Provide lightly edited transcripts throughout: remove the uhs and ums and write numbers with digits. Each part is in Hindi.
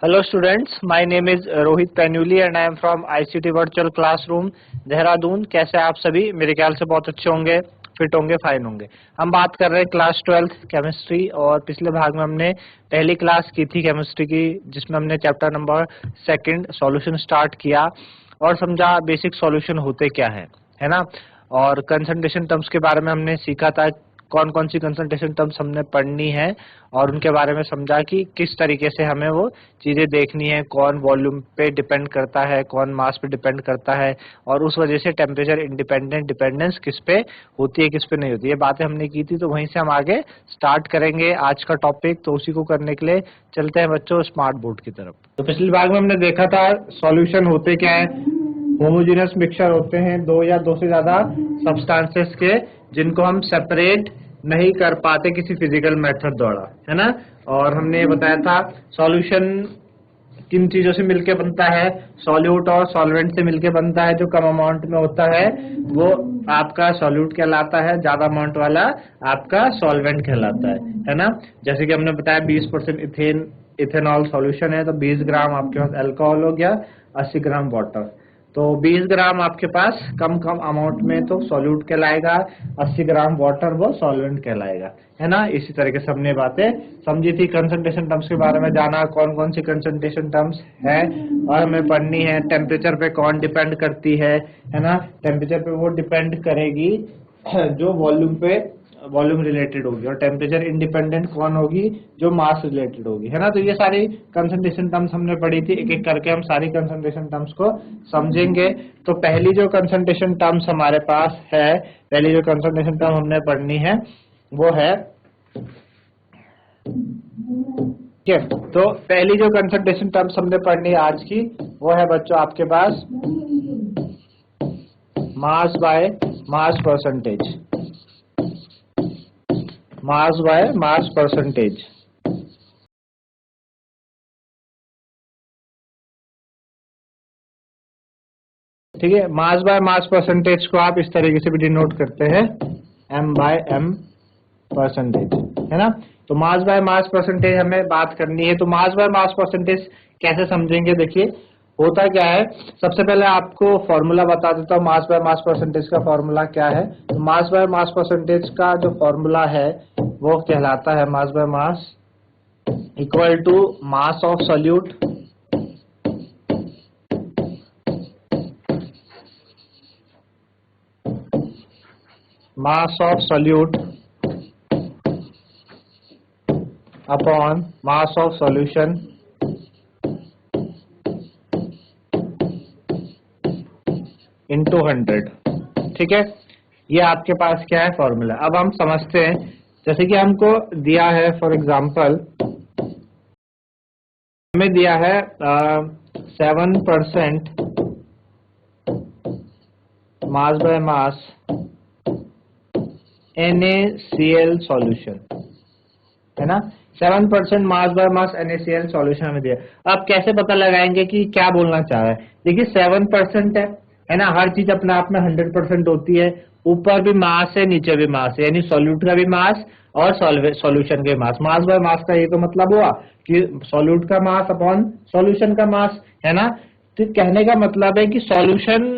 Hello students, my name is Rohit Painuly and I am from ICT Virtual Classroom Dehradun. कैसे आप सभी? मेरे ख्याल से बहुत अच्छे होंगे, फिट होंगे, फाइन होंगे। हम बात कर रहे हैं क्लास 12 केमिस्ट्री और पिछले भाग में हमने पहली क्लास की थी केमिस्ट्री की, जिसमें हमने चैप्टर नंबर 2 सॉल्यूशन स्टार्ट किया और समझा बेसिक सॉल्यूशन होते क्या है ना। और कंसंट्रेशन टर्म्स के बारे में हमने सीखा था, कौन कौन सी कंसंट्रेशन टर्म्स हमने पढ़नी है और उनके बारे में समझा कि किस तरीके से हमें वो चीजें देखनी है, कौन वॉल्यूम पे डिपेंड करता है, कौन मास पे डिपेंड करता है और उस वजह से टेम्परेचर इंडिपेंडेंट डिपेंडेंस किस पे होती है, किस पे नहीं होती है। ये बातें हमने की थी, तो वहीं से हम आगे स्टार्ट करेंगे आज का टॉपिक। तो उसी को करने के लिए चलते हैं बच्चों स्मार्ट बोर्ड की तरफ। तो पिछले भाग में हमने देखा था सॉल्यूशन होते क्या है। होमोजेनियस मिक्सचर होते हैं दो या दो से ज्यादा सब्सटेंसेस के, जिनको हम सेपरेट नहीं कर पाते किसी फिजिकल मेथड द्वारा, है ना। और हमने ये बताया था सॉल्यूशन किन चीजों से मिलके बनता है, सॉल्यूट और सॉल्वेंट से मिलके बनता है। जो कम अमाउंट में होता है वो आपका सॉल्यूट कहलाता है, ज्यादा अमाउंट वाला आपका सॉल्वेंट कहलाता है ना। जैसे कि हमने बताया 20% इथेनॉल सॉल्यूशन है, तो 20 ग्राम आपके पास अल्कोहल हो गया, 80 ग्राम वाटर। तो 20 ग्राम आपके पास कम अमाउंट में तो सॉल्यूट कहलाएगा, 80 ग्राम वाटर वो सॉल्वेंट कहलाएगा, है ना। इसी तरीके से हमने बातें समझी थी। कंसंट्रेशन टर्म्स के बारे में जाना, कौन कौन सी कंसंट्रेशन टर्म्स है और हमें पढ़नी है। टेम्परेचर पे कौन डिपेंड करती है ना। टेम्परेचर पे वो डिपेंड करेगी जो वॉल्यूम रिलेटेड होगी, और टेम्परेचर इंडिपेंडेंट कौन होगी, जो मास रिलेटेड होगी, है ना। तो ये सारी कंसंट्रेशन टर्म्स हमने पढ़ी थी। एक एक करके हम सारी कंसंट्रेशन टर्म्स को समझेंगे। तो पहली जो कंसंट्रेशन टर्म्स हमारे पास है, पहली जो कंसंट्रेशन टर्म हमने पढ़नी है वो है, ठीक है। तो पहली जो कंसंट्रेशन टर्म्स हमने पढ़नी है आज की, वो है बच्चों आपके पास mass by mass percentage. Mass by mass percentage, ठीक है। मास बाय मास परसेंटेज को आप इस तरीके से भी डिनोट करते हैं, m बाय m परसेंटेज, है ना। तो मास बाय मास परसेंटेज हमें बात करनी है। तो मास बाय मास परसेंटेज कैसे समझेंगे, देखिए होता क्या है। सबसे पहले आपको फॉर्मूला बता देता हूँ मास बाय मास परसेंटेज का फॉर्मूला क्या है। तो मास बाय मास परसेंटेज का जो फॉर्मूला है वो कहलाता है mass by mass equal to mass of solute upon mass of solution into 100, ठीक है। ये आपके पास क्या है फॉर्मूला। अब हम समझते हैं, जैसे कि हमको दिया है, फॉर एग्जांपल हमें दिया है 7% मास बाय मास NaCl सॉल्यूशन, है ना। 7% मास बाय मास NaCl सॉल्यूशन हमें दिया। अब कैसे पता लगाएंगे कि क्या बोलना चाह रहा है। देखिए 7% है ना। हर चीज अपने आप में 100% होती है। ऊपर भी मास है, नीचे भी मास है, यानी सॉल्यूट का भी मास और सॉल्यूशन के मास। मास बाय मास का ये तो मतलब हुआ कि सॉल्यूट का मास अपॉन सॉल्यूशन का मास, है ना। तो कहने का मतलब है कि सॉल्यूशन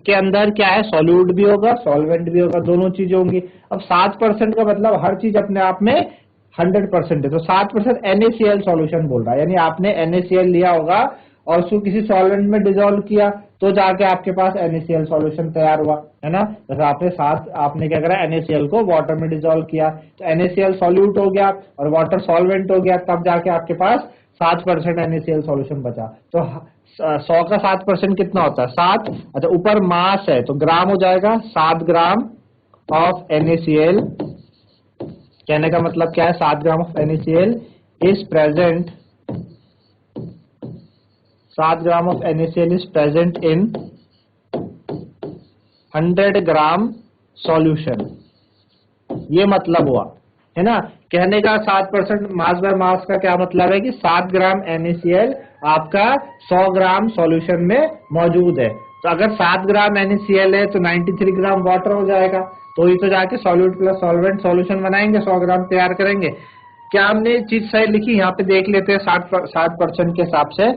के अंदर क्या है, सॉल्यूट भी होगा, सॉल्वेंट भी होगा, दोनों चीजें होंगी। अब 7% का मतलब हर चीज अपने आप में 100% है। तो 7% NaCl सॉल्यूशन बोल रहा है, यानी आपने NaCl लिया होगा और उसको किसी सॉल्वेंट में डिसॉल्व किया तो जाके आपके पास NaCl सॉल्यूशन तैयार हुआ, है ना। जैसे आपने क्या करा, NaCl को वाटर में डिसॉल्व किया तो NaCl सॉल्यूट हो गया और वाटर सॉल्वेंट हो गया, तब जाके आपके पास 7% NaCl सॉल्यूशन बचा। तो 100 का 7% कितना होता है, 7। अच्छा, ऊपर मास है तो ग्राम हो जाएगा, 7 ग्राम ऑफ NaCl। कहने का मतलब क्या है, 7 gram of NaCl is present, 7 gram of NaCl is present in 100 gram solution. ये मतलब हुआ, है ना। कहने का 7% मास बाय मास का क्या मतलब है कि 7 ग्राम NaCl आपका 100 ग्राम सॉल्यूशन में मौजूद है। तो अगर 7 ग्राम NaCl है तो 93 ग्राम वाटर हो जाएगा। तो ये तो जाके सॉल्यूट प्लस सॉल्वेंट सॉल्यूशन बनाएंगे, 100 ग्राम तैयार करेंगे। क्या हमने चीज सही लिखी? यहाँ पे देख लेते हैं 60% के हिसाब से।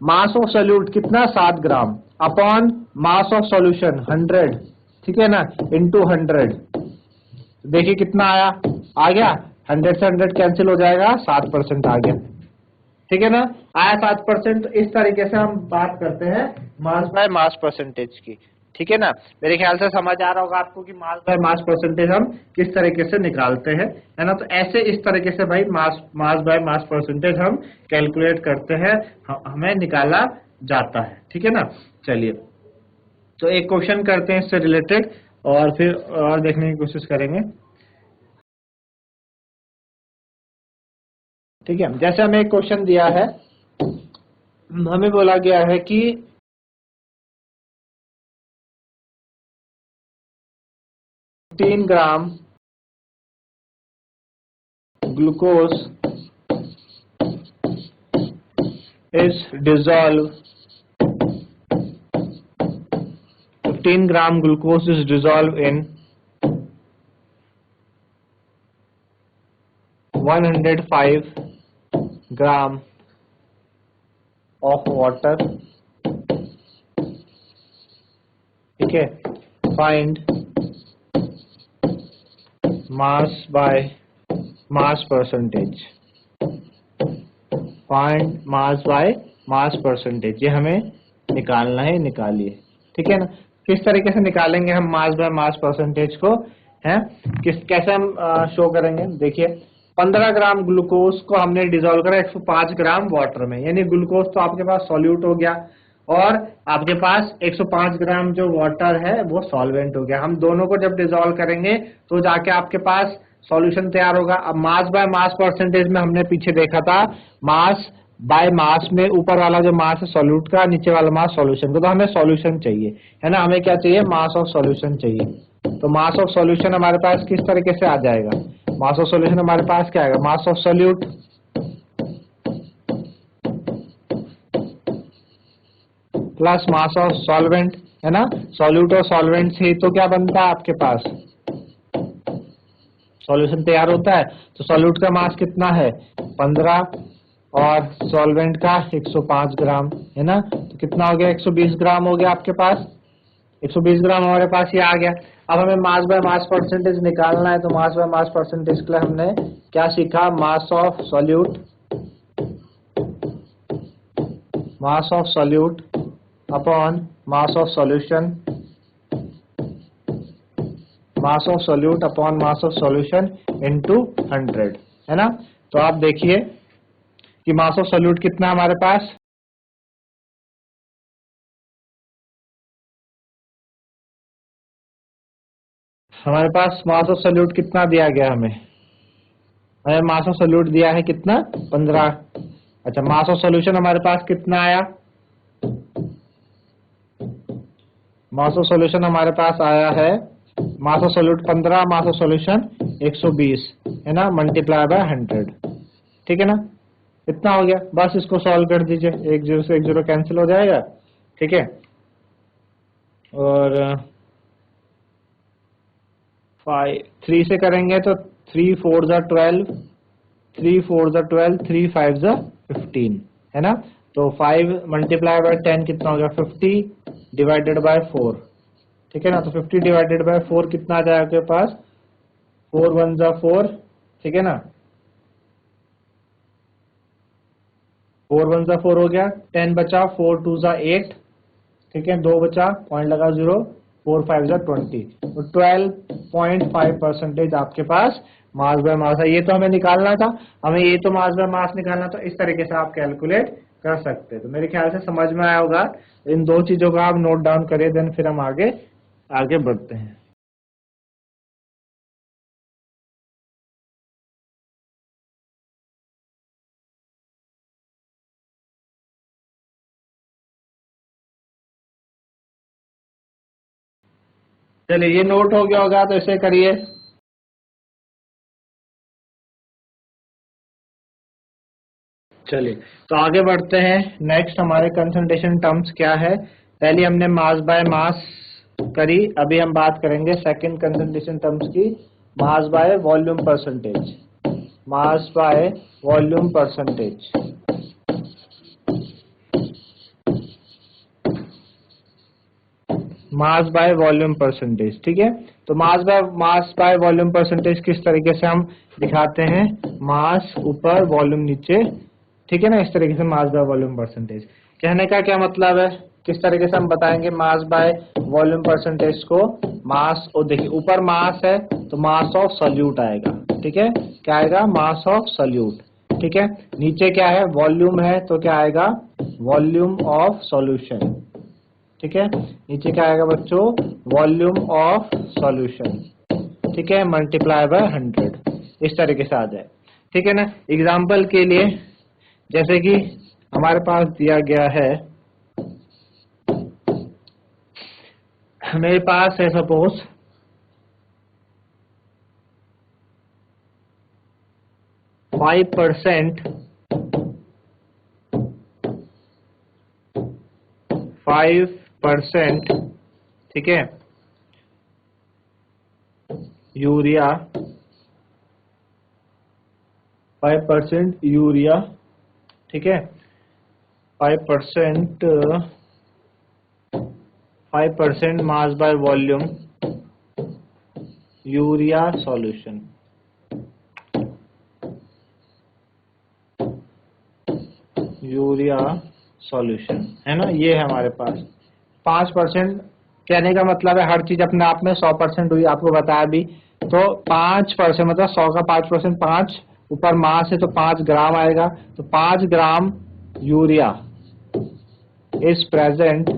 मास ऑफ सॉल्यूट कितना? 7 ग्राम अपॉन मास ऑफ सॉल्यूशन 100, ठीक है ना, इंटू 100। देखिए कितना आया, आ गया 100 से 100 कैंसिल हो जाएगा, 7% आ गया, ठीक है ना, आया 7%। इस तरीके से हम बात करते हैं मास बाय मास परसेंटेज की, ठीक है ना। मेरे ख्याल से समझ आ रहा होगा आपको कि मास बाय मास परसेंटेज हम किस तरीके से निकालते हैं, है ना। तो ऐसे इस तरीके से भाई मास बाय मास परसेंटेज हम कैलकुलेट करते हैं, हमें निकाला जाता है, ठीक है ना। चलिए तो एक क्वेश्चन करते हैं इससे रिलेटेड और फिर और देखने की कोशिश करेंगे, ठीक है। जैसे हमें एक क्वेश्चन दिया है, हमें बोला गया है कि 15 gram glucose is dissolved 15 gram glucose is dissolved in 105 gram of water, ठीक है। find mass by mass percentage, find mass by mass percentage, ये हमें निकालना है, निकालिए, ठीक है ना। किस तरीके से निकालेंगे हम मास बाय मास परसेंटेज को, है कैसे हम शो करेंगे? देखिए 15 ग्राम ग्लूकोज को हमने डिसॉल्व करा 105 ग्राम वाटर में, यानी ग्लूकोज तो आपके पास सॉल्यूट हो गया और आपके पास 105 ग्राम जो वाटर है वो सॉल्वेंट हो गया। हम दोनों को जब डिसॉल्व करेंगे तो जाके आपके पास सॉल्यूशन तैयार होगा। अब मास बाय मास परसेंटेज में हमने पीछे देखा था मास बाय मास में ऊपर वाला जो मास है सॉल्यूट का, नीचे वाला मास सॉल्यूशन का, तो हमें सॉल्यूशन चाहिए, है ना। हमें क्या चाहिए? मास ऑफ सॉल्यूशन चाहिए। तो मास ऑफ सॉल्यूशन हमारे पास किस तरीके से आ जाएगा? मास ऑफ सॉल्यूशन हमारे पास क्या आएगा? मास of solute plus mass of solvent, है ना। सॉल्यूट और सॉल्वेंट से तो क्या बनता है आपके पास? सॉल्यूशन तैयार होता है। तो सॉल्यूट का मास कितना है? 15 और सॉल्वेंट का 105 ग्राम, है ना। तो कितना हो गया? 120 ग्राम हो गया आपके पास। 120 ग्राम हमारे पास ये आ गया। अब हमें मास बाय मास परसेंटेज निकालना है, तो मास बाय मास परसेंटेज के लिए हमने क्या सीखा? मास of solute upon mass of solution, mass of solute upon mass of solution into 100, है ना। तो आप देखिए कि मास ऑफ सॉल्यूट कितना हमारे पास? हमारे पास मास ऑफ सॉल्यूट कितना दिया गया हमें मास ऑफ सॉल्यूट दिया है कितना? 15। अच्छा, मास ऑफ सॉल्यूशन हमारे पास कितना आया? मास ऑफ सॉल्यूशन हमारे पास आया है, मास of solute 15, mass of solution 120, है ना, मल्टीप्लाई बाय 100, ठीक है ना। इतना हो गया। बस इसको सॉल्व कर दीजिए, 1 0 से 1 0 कैंसिल हो जाएगा, ठीक है। और 3 से करेंगे तो 3 4 12, 3 4 12, 3 5 15, है ना। तो 5 मल्टीप्लाई बाय 10 कितना हो गया? 50 डिवाइडेड बाय 4, ठीक है ना। तो 50 डिवाइडेड बाय 4 कितना आ जाएगा आपके पास? 4 1 4, ठीक है ना। 4 1 4 हो गया, 10 बचा, 4 2 8, ठीक है, 2 बचा, पॉइंट लगा 0, 4 5 20, तो 12.5% आपके पास मास बाय मास है। ये तो हमें निकालना था, हमें ये तो मास बाय मास निकालना था। इस तरीके से आप कैलकुलेट कर सकते हैं। तो मेरे ख्याल से समझ में आया होगा। इन दो चीजों का आप नोट डाउन करिए, देन फिर हम आगे बढ़ते हैं। चलिए, ये नोट हो गया होगा तो इसे करिए। चलिए तो आगे बढ़ते हैं। नेक्स्ट हमारे कंसंट्रेशन टर्म्स क्या है? पहले हमने मास बाय मास करी, अभी हम बात करेंगे सेकंड कंसंट्रेशन टर्म्स की, mass by volume percentage. Mass by volume percentage. Mass by volume percentage, ठीक है। तो मास बाय वॉल्यूम परसेंटेज किस तरीके से हम दिखाते हैं, मास ऊपर वॉल्यूम नीचे, ठीक है ना, इस तरीके से मास बाय वॉल्यूम परसेंटेज। कहने का क्या मतलब है, किस तरीके से हम बताएंगे मास बाय वॉल्यूम परसेंटेज को। मास, और देखिए ऊपर मास है तो मास ऑफ सॉल्यूट आएगा, ठीक है, क्या आएगा, मास ऑफ सॉल्यूट, ठीक है। नीचे क्या है, वॉल्यूम है तो क्या आएगा, वॉल्यूम ऑफ सॉल्यूशन, ठीक है। नीचे क्या आएगा बच्चों, वॉल्यूम ऑफ सॉल्यूशन, ठीक है, मल्टीप्लाई बाय 100, इस तरीके से आ जाए, ठीक है ना। एग्जाम्पल के लिए जैसे कि हमारे पास दिया गया है, मेरे पास है सपोज 5%, 5%, ठीक है, यूरिया, 5% यूरिया, ठीक है, 5%, 5% mass by volume urea solution, urea solution, है ना, ये है हमारे पास। 5%, कहने का मतलब है हर चीज अपने आप में 100% हुई, आपको बताया भी। तो 5% मतलब 100 का 5%, 5 ऊपर मास है तो 5 ग्राम आएगा, तो 5 ग्राम यूरिया इज प्रेजेंट,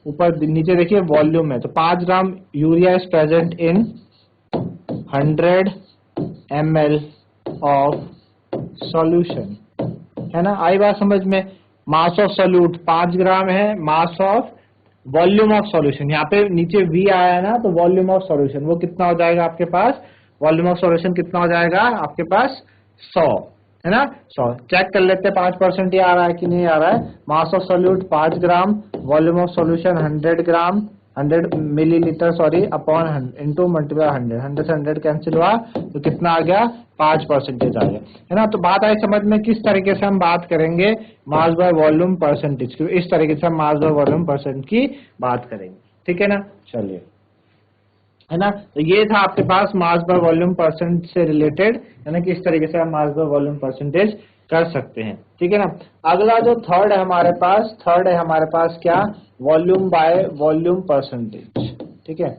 ऊपर नीचे देखिए वॉल्यूम है तो 5 gram urea is present in 100 ml of solution, है ना, आई बात समझ में। मास ऑफ सॉल्यूट 5 ग्राम है, mass of volume of solution, यहाँ पे नीचे V आया है ना, तो वॉल्यूम ऑफ सॉल्यूशन वो कितना हो जाएगा आपके पास, वॉल्यूम ऑफ सॉल्यूशन कितना हो जाएगा आपके पास, 100, है ना, 100। चेक कर लेते हैं 5% ये आ रहा है कि नहीं आ रहा है। मास of solute 5 gram, volume of solution 100 gram, 100 millilitre sorry, upon into multiply 100, 100 से 100 कैंसिल हुआ तो कितना आ गया, 5% आ गया, है ना। तो बात आई समझ में, किस तरीके से हम बात करेंगे मास बाय वॉल्यूम परसेंटेज की, इस तरीके से हम मास बाय वॉल्यूम परसेंट की बात करेंगे, ठीक है ना। चलिए, है ना, तो ये था आपके पास मास बाय वॉल्यूम परसेंट से रिलेटेड, है ना, कि इस तरीके से हम मास बाय वॉल्यूम परसेंटेज कर सकते हैं, ठीक है ना। अगला जो थर्ड है हमारे पास, थर्ड है हमारे पास क्या, वॉल्यूम बाय वॉल्यूम परसेंटेज, ठीक है।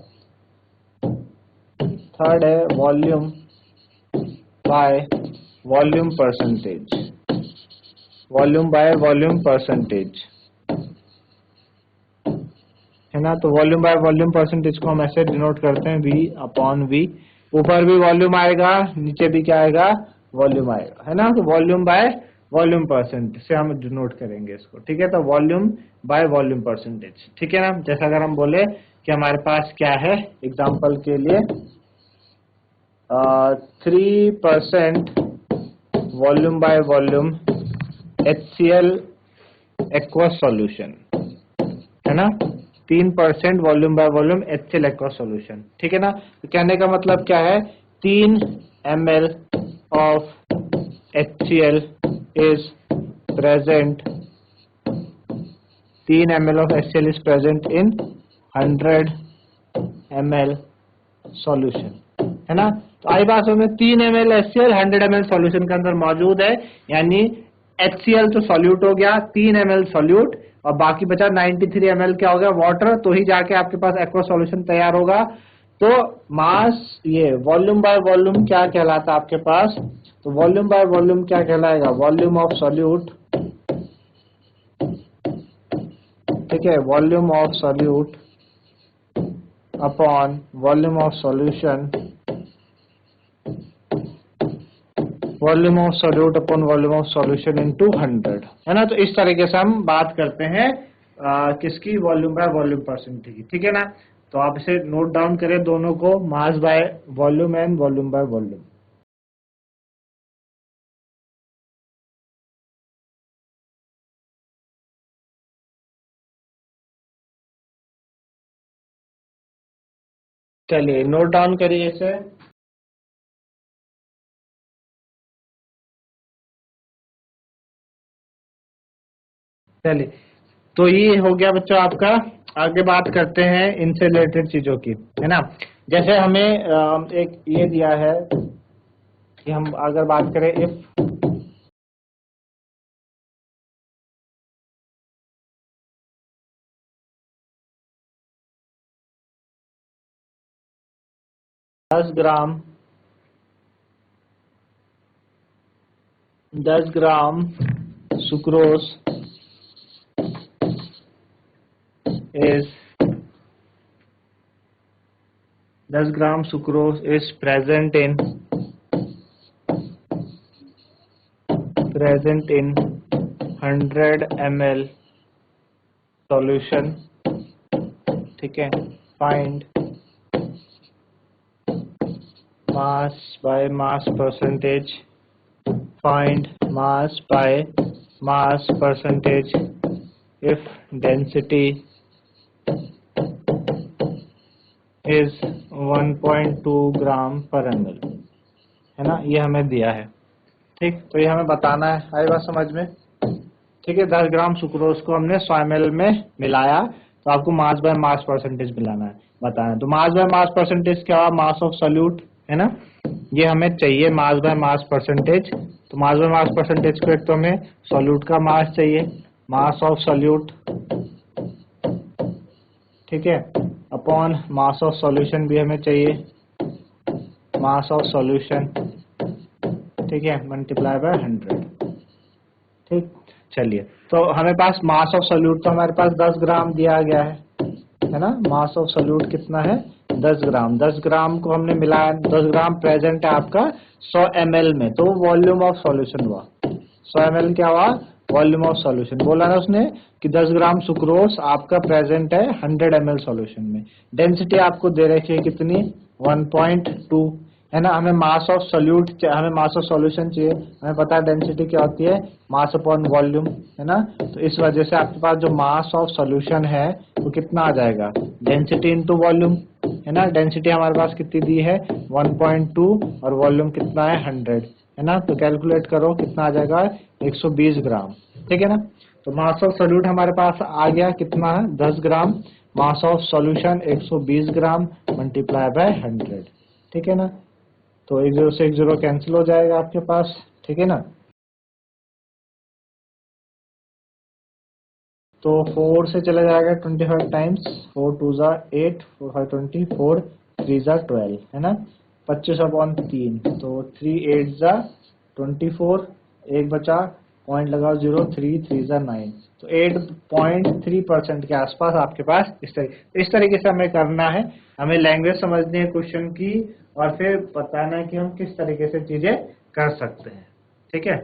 थर्ड है volume by volume percentage, volume by volume percentage, है ना। तो वॉल्यूम बाय वॉल्यूम परसेंटेज को हम ऐसे डिनोट करते हैं V अपॉन V, ऊपर भी वॉल्यूम आएगा नीचे भी क्या आएगा, वॉल्यूम आएगा, है ना। तो वॉल्यूम बाय वॉल्यूम परसेंट से हम डिनोट करेंगे इसको, ठीक है। तो वॉल्यूम बाय वॉल्यूम परसेंटेज, ठीक है ना। जैसा अगर हम बोले कि हमारे पास क्या है, एग्जाम्पल के लिए 3% volume by volume HCl aqueous solution, है ना, 3% volume by volume HCl aqueous solution, ठीक है ना। तो कहने का मतलब क्या है, 3 ml of HCl is present, 3 ml of HCl is present in 100 ml solution, है ना। तो आई बात में 3 ml HCl 100 ml सॉल्यूशन के अंदर मौजूद है, यानी HCl तो सॉल्यूट हो गया, 3 ml सॉल्यूट, और बाकी बचा 93 ml क्या हो गया, वाटर, तो ही जाके आपके पास एक्वा सॉल्यूशन तैयार होगा। तो मास, ये वॉल्यूम बाय वॉल्यूम क्या कहलाता है आपके पास, तो वॉल्यूम बाय वॉल्यूम क्या कहलाएगा, वॉल्यूम ऑफ सॉल्यूट, ठीक है, volume of solute upon volume of solution, volume of solute upon volume of solution into 100, है ना। तो इस तरीके से हम बात करते हैं किसकी, वॉल्यूम बाय वॉल्यूम परसेंटेज की, ठीक है ना। तो आप इसे नोट डाउन करें दोनों को, mass by volume and volume by volume. चलिए नोट डाउन करिए इसे। चलिए, तो ये हो गया बच्चों आपका। आगे बात करते हैं इनसे रिलेटेड चीजों की, है ना। जैसे हमें एक ये दिया है कि हम अगर बात करें if 10 gram sucrose is 10 gram sucrose is present in 100 ml solution, ठीक है। Find mass by mass percentage, find mass by mass percentage if density is 1.2 ग्राम पर ml, है ना। ये हमें दिया है, ठीक। तो ये हमें बताना है, आई बात समझ में, ठीक है। 10 ग्राम सुक्रोज को हमने 100 ml में मिलाया, तो आपको मास बाय मास परसेंटेज मिलाना है, बताना है। तो मास बाय मास परसेंटेज क्या हुआ, मास ऑफ सॉल्यूट, है ना। ये हमें चाहिए मास बाय मास परसेंटेज। तो मास बाय मास परसेंटेज को एक तो हमें सॉल्यूट का मास चाहिए, मास ऑफ सॉल्यूट, ठीक है, अपॉन मास ऑफ सॉल्यूशन भी हमें चाहिए, मास ऑफ सॉल्यूशन, ठीक है, मल्टीप्लाई बाय 100, ठीक। चलिए, तो हमें पास मास ऑफ सॉल्यूट तो हमारे पास 10 ग्राम दिया गया है ना। मास ऑफ सॉल्यूट कितना है, 10 ग्राम। 10 ग्राम को हमने मिलाया, 10 ग्राम प्रेजेंट है आपका 100 ml में, तो वॉल्यूम ऑफ सॉल्यूशन हुआ 100 ml, क्या हुआ, वॉल्यूम ऑफ सॉल्यूशन। बोला ना उसने कि 10 ग्राम सुक्रोज आपका प्रेजेंट है 100 ml सॉल्यूशन में। डेंसिटी आपको दे रखी है कितनी, 1.2, है ना। हमें मास ऑफ सॉल्यूट, हमें मास ऑफ सॉल्यूशन चाहिए, हमें पता है डेंसिटी क्या होती है, मास अपॉन वॉल्यूम, है ना। तो इस वजह से आपके पास जो मास ऑफ सॉल्यूशन है वो कितना आ जाएगा, डेंसिटी इनटू वॉल्यूम, है ना। डेंसिटी हमारे पास कितनी दी है, 1.2, और वॉल्यूम कितना है, 100, है ना। तो कैलकुलेट करो कितना आ जाएगा, 120 ग्राम, ठीक है ना। तो मास ऑफ सॉल्यूट हमारे पास आ गया कितना है, 10 gram, mass of solution 120 gram multiply by 100, ठीक है ना। तो 1 0 से 1 0 कैंसिल हो जाएगा आपके पास, ठीक है ना। तो 4 से चला जाएगा 25 टाइम्स, 4 2 जा 8, 4 5 20, 4 3 जा 12, है ना। 25/3, तो 3 8 जा 24, एक बचा, पॉइंट लगाओ 0, 3 3 जा 9, तो 8.3% के आसपास आपके पास इस तरीके से हमें करना है। हमें लैंग्वेज समझनी है क्वेश्चन की, और फिर बताना है कि हम किस तरीके से चीजें कर सकते हैं, ठीक है।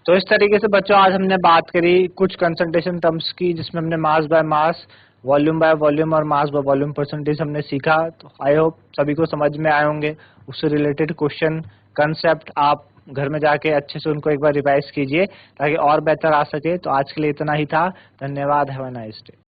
तो इस तरीके से बच्चों आज हमने बात करी कुछ कंसंट्रेशन टर्म्स की, जिसमें हमने मास by mass, volume by volume और मास बाय वॉल्यूम परसेंटेज हमने सीखा। तो आई होप सभी को समझ में आए होंगे। उससे रिलेटेड क्वेश्चन कंसेप्ट आप घर में जाके अच्छे से उनको एक बार रिवाइज कीजिए, ताकि और बेहतर आ सके। तो आज के लिए इतना ही था, धन्यवाद, हैव अ नाइस डे।